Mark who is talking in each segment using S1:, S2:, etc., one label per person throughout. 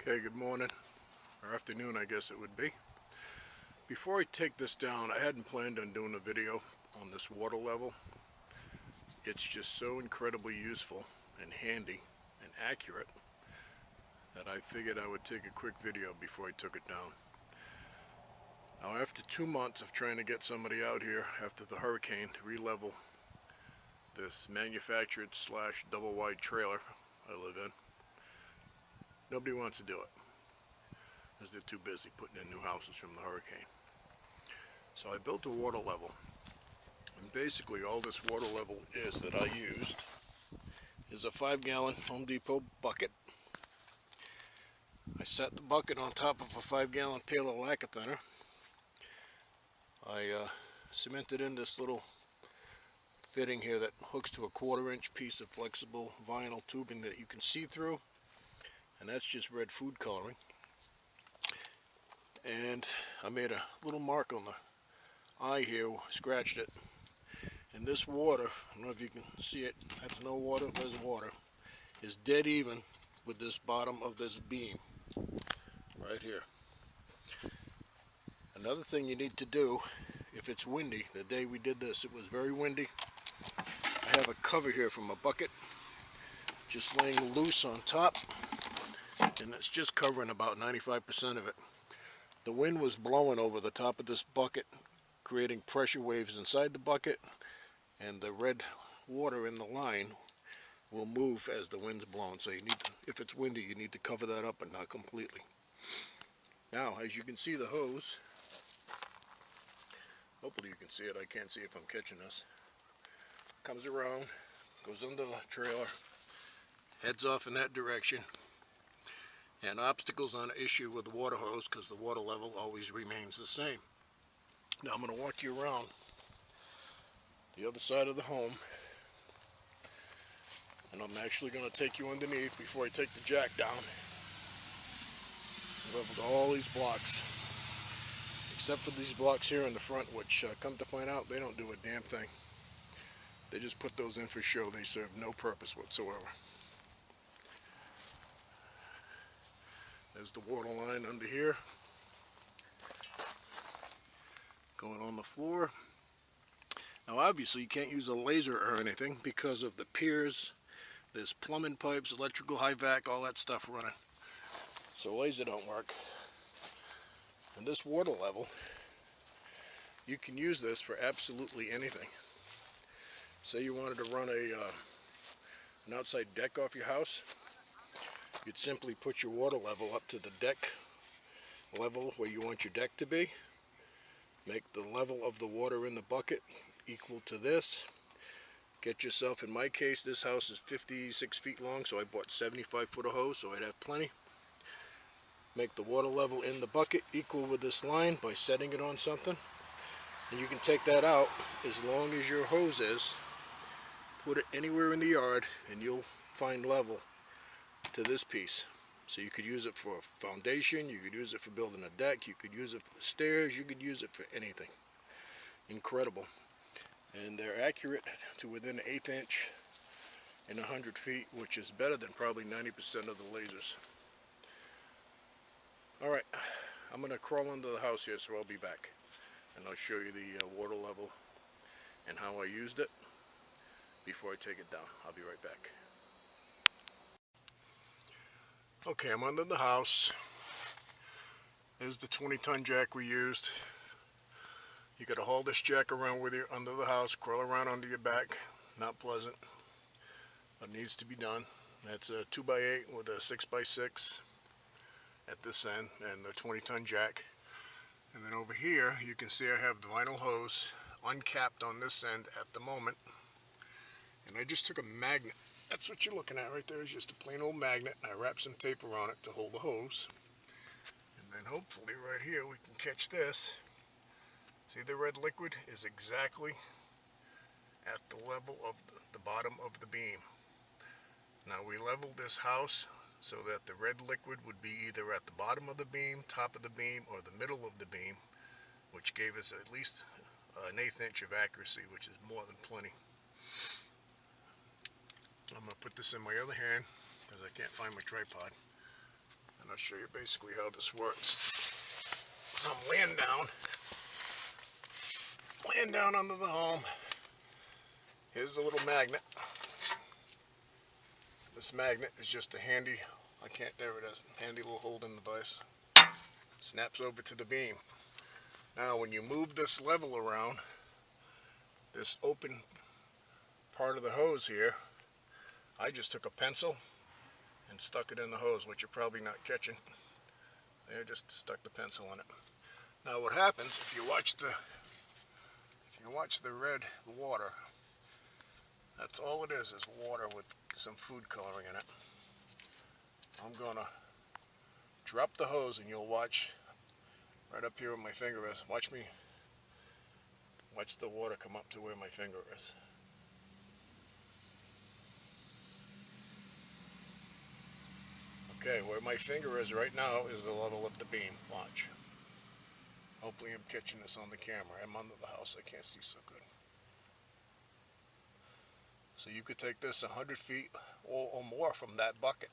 S1: Okay, good morning, or afternoon I guess it would be. Before I take this down, I hadn't planned on doing a video on this water level. It's just so incredibly useful and handy and accurate that I figured I would take a quick video before I took it down. Now, after 2 months of trying to get somebody out here after the hurricane to re-level this manufactured / double wide trailer I live in, nobody wants to do it because they're too busy putting in new houses from the hurricane. So I built a water level, and basically all this water level is that I used is a 5-gallon Home Depot bucket. I set the bucket on top of a 5-gallon pail of lacquer thinner. I cemented in this little fitting here that hooks to a 1/4-inch piece of flexible vinyl tubing that you can see through, and that's just red food coloring. And I made a little mark on the eye here, scratched it. And this water, I don't know if you can see it, that's no water, there's water, is dead even with this bottom of this beam right here. Another thing you need to do, if it's windy, the day we did this it was very windy. I have a cover here from a bucket just laying loose on top, and it's just covering about 95% of it. The wind was blowing over the top of this bucket, creating pressure waves inside the bucket, and the red water in the line will move as the wind's blowing. So you need to, if it's windy, you need to cover that up, but not completely. Now, as you can see, the hose, hopefully you can see it, I can't see if I'm catching this, comes around, goes under the trailer, heads off in that direction, and obstacles aren't an issue with the water hose because the water level always remains the same. Now I'm going to walk you around the other side of the home, and I'm actually going to take you underneath before I take the jack down. Leveled all these blocks, except for these blocks here in the front, which come to find out they don't do a damn thing. They just put those in for show. They serve no purpose whatsoever. There's the water line under here, going on the floor. Now obviously you can't use a laser or anything because of the piers. There's plumbing pipes, electrical, high vac, all that stuff running. So laser don't work. And this water level, you can use this for absolutely anything. Say you wanted to run an outside deck off your house, you'd simply put your water level up to the deck level where you want your deck to be. Make the level of the water in the bucket equal to this. Get yourself, in my case, this house is 56 feet long, so I bought 75-foot of hose, so I'd have plenty. Make the water level in the bucket equal with this line by setting it on something. And you can take that out as long as your hose is. Put it anywhere in the yard and you'll find level to this piece. So you could use it for a foundation, you could use it for building a deck, you could use it for stairs, you could use it for anything. Incredible. And they're accurate to within an 1/8 inch in 100 feet, which is better than probably 90% of the lasers. Alright, I'm going to crawl into the house here, so I'll be back. And I'll show you the water level and how I used it before I take it down. I'll be right back. Okay, I'm under the house. There's the 20-ton jack we used. You got to haul this jack around with you under the house, crawl around under your back. Not pleasant, but needs to be done. That's a 2x8 with a 6x6 at this end and the 20-ton jack. And then over here you can see I have the vinyl hose uncapped on this end at the moment. And I just took a magnet. That's what you're looking at right there, is just a plain old magnet. I wrapped some tape around it to hold the hose. And then hopefully right here we can catch this. See, the red liquid is exactly at the level of the bottom of the beam. Now we leveled this house so that the red liquid would be either at the bottom of the beam, top of the beam, or the middle of the beam, which gave us at least an 1/8 inch of accuracy, which is more than plenty. I'm going to put this in my other hand because I can't find my tripod. And And I'll show you basically how this works. So I'm laying down under the home. Here's the little magnet. This magnet is just a handy, there it is, handy little holding device. Snaps over to the beam. Now when you move this level around, this open part of the hose here, I just took a pencil and stuck it in the hose, which you're probably not catching. There, just stuck the pencil in it. Now what happens if you watch the red water, that's all it is water with some food coloring in it. I'm gonna drop the hose and you'll watch right up here where my finger is. Watch the water come up to where my finger is. Okay, where my finger is right now is the level of the beam. Watch. Hopefully I'm catching this on the camera. I'm under the house, I can't see so good. So you could take this 100 feet or more from that bucket,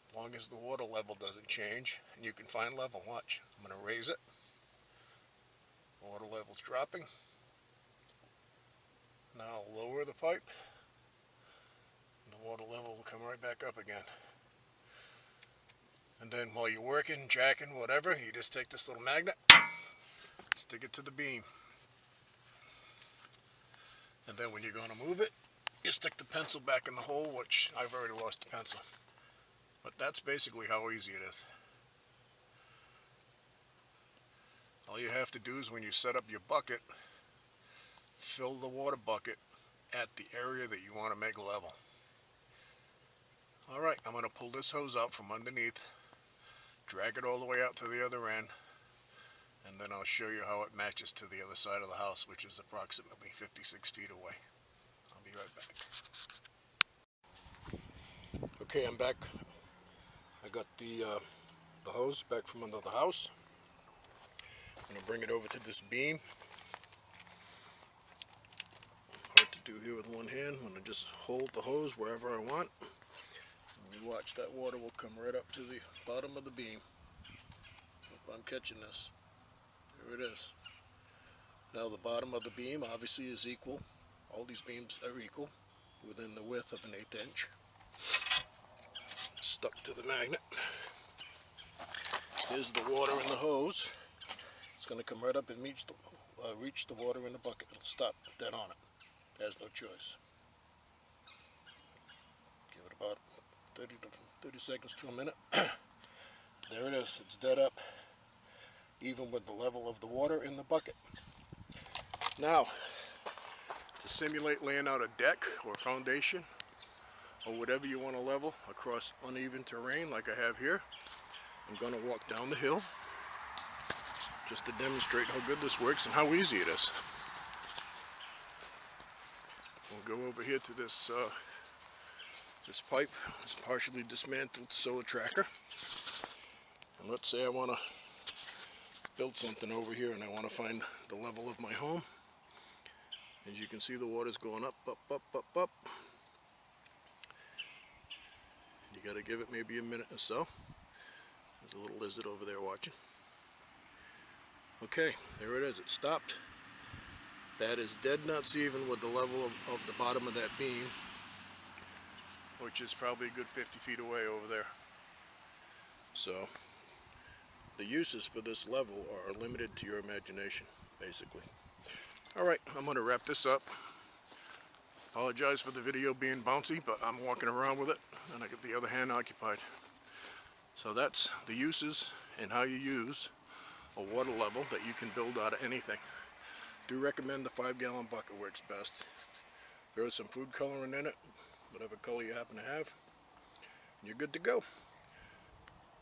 S1: as long as the water level doesn't change, and you can find level. Watch, I'm going to raise it. Water level's dropping. Now I'll lower the pipe, and the water level will come right back up again. And then while you're working, jacking, whatever, you just take this little magnet, stick it to the beam. And then when you're going to move it, you stick the pencil back in the hole, which I've already lost the pencil. But that's basically how easy it is. All you have to do is when you set up your bucket, fill the water bucket at the area that you want to make level. Alright, I'm going to pull this hose out from underneath, drag it all the way out to the other end, and then I'll show you how it matches to the other side of the house, which is approximately 56 feet away. I'll be right back. Okay, I'm back. I got the hose back from under the house. I'm going to bring it over to this beam. Hard to do here with one hand. I'm going to just hold the hose wherever I want. And you watch, that water will come right up to the bottom of the beam. Hope I'm catching this. There it is. Now the bottom of the beam obviously is equal. All these beams are equal within the width of an 1/8 inch. Stuck to the magnet. Here's the water in the hose. It's going to come right up and reach the water in the bucket. It'll stop dead on it. There's no choice. Give it about 30 seconds to a minute. There it is. It's dead up, even with the level of the water in the bucket. Now, to simulate laying out a deck or foundation or whatever you want to level across uneven terrain like I have here, I'm going to walk down the hill just to demonstrate how good this works and how easy it is. We'll go over here to this this pipe, this partially dismantled solar tracker. And let's say I want to build something over here and I want to find the level of my home. As you can see, the water's going up, up, up, up, up. You got to give it maybe a minute or so. There's a little lizard over there watching. Okay, there it is. It stopped. That is dead nuts even with the level of the bottom of that beam, which is probably a good 50 feet away over there. So the uses for this level are limited to your imagination, basically. Alright, I'm going to wrap this up. Apologize for the video being bouncy, but I'm walking around with it and I get the other hand occupied. So that's the uses and how you use a water level that you can build out of anything. Do recommend the 5-gallon bucket, works best. Throw some food coloring in it, whatever color you happen to have, and you're good to go.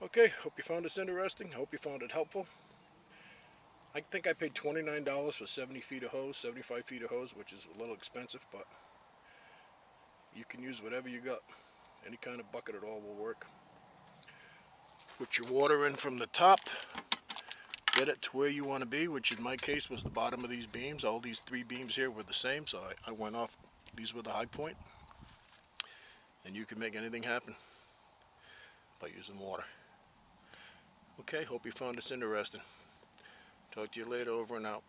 S1: Okay, hope you found this interesting. Hope you found it helpful. I think I paid $29 for 70 feet of hose, 75 feet of hose, which is a little expensive, but you can use whatever you got. Any kind of bucket at all will work. Put your water in from the top. Get it to where you want to be, which in my case was the bottom of these beams. All these 3 beams here were the same, so I went off. These were the high point. And you can make anything happen by using water. Okay, hope you found this interesting. Talk to you later, over and out.